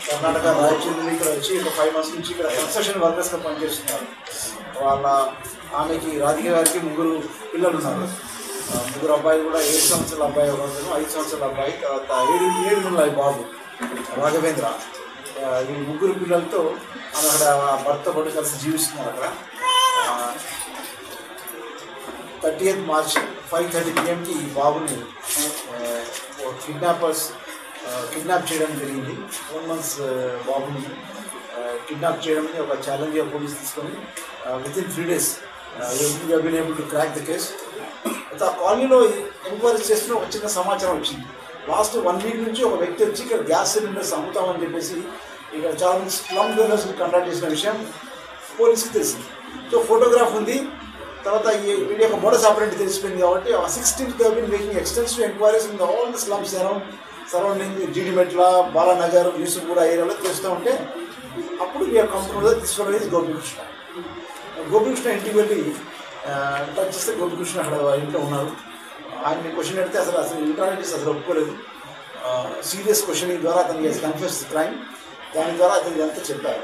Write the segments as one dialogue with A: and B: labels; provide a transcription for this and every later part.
A: కర్ణాటక రాయచూరు ఇక్కడ వచ్చి ఒక 5 months నుంచి ఇక్కడ కన్స్ట్రక్షన్ వర్కర్స్గా పనిచేస్తున్నారు. ఆమెకి రాధిక గారికి 3 పిల్లలు ఉన్నారు. 3 అబ్బాయిలు కూడా 7 సంవత్సరాల అబ్బాయి, 5 సంవత్సరాల అబ్బాయి, తర్వాత 7 నెలల బాబు రాఘవేంద్ర. ఈ 3 పిల్లలతో ఆమె అక్కడ భర్త పడి కలిసి జీవిస్తున్నారు. అక్కడ 30th March 5:30 PM ఈ బాబుని కిడ్నాప్ చేయడం జరిగింది. 1 month బాబుని కిడ్నాప్ చేయడం ఒక ఛాలెంజ్గా పోలీసు తీసుకొని within 3 days we have been able to crack the case. అయితే ఆ కాలనీలో ఎంక్వైరీ చేస్తున్న ఒక చిన్న సమాచారం వచ్చింది. లాస్ట్ 1 week నుంచి ఒక వ్యక్తి వచ్చి ఇక్కడ గ్యాస్ సిలిండర్స్ అమ్ముతామని చెప్పేసి ఇక్కడ చాలా మంది స్లమ్ డోనర్స్ కండక్ట్ చేసిన విషయం పోలీసుకి తెలిసింది. సో ఫోటోగ్రాఫ్ ఉంది. తర్వాత వీడి యొక్క మోడస్ ఆపరేంట్ తెలిసిపోయింది కాబట్టి 16th making extensive enquiries in all the slums surrounding Jeedimetla, Balanagar, Yousufguda ఏరియాలో చేస్తూ ఉంటే అప్పుడు వీఆర్ కంపెనీలో తీసుకోవడం గోపికృష్ణ ఇంటికి వెళ్ళి టచ్ చేస్తే గోపికృష్ణ అక్కడ ఇంట్లో ఉన్నారు. ఆయన్ని క్వశ్చన్ అడిగితే అసలు ఇంటర్నెట్ అసలు ఒప్పుకోలేదు. సీరియస్ క్వశ్చనింగ్ ద్వారా అతనికి కన్ఫెస్ క్రైమ్, దాని ద్వారా అతను ఇదంతా చెప్పారు.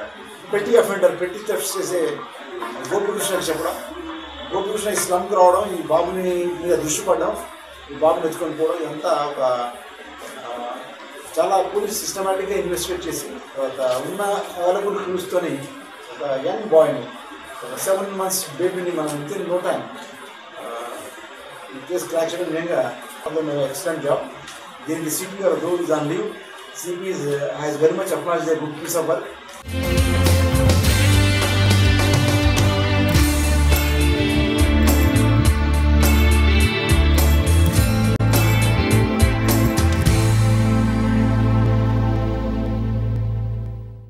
A: పెట్టి థెఫ్ట్స్ చేసే గోపికృష్ణకి చెప్పడం, గోపికృష్ణ ఈ స్లమ్కి రావడం, ఈ బాబుని మీద దృష్టి పడడం, ఈ బాబుని ఎత్తుకొని పోవడం, ఇదంతా ఒక చాలా పోలీస్ సిస్టమేటిక్గా ఇన్వెస్టిగేట్ చేసి తర్వాత ఉన్న అవైలబుల్ క్లూస్తోని ఒక యంగ్ బాయ్ని, ఒక 7 months బేబీని మనం వితిన్ నో టైం ఈ కేసు క్రాక్ చేయడం మెయిన్గా ఎక్సలెంట్ జాబ్. దీనికి సిపి గారు though is on leave. CP has very much applause the good piece of work.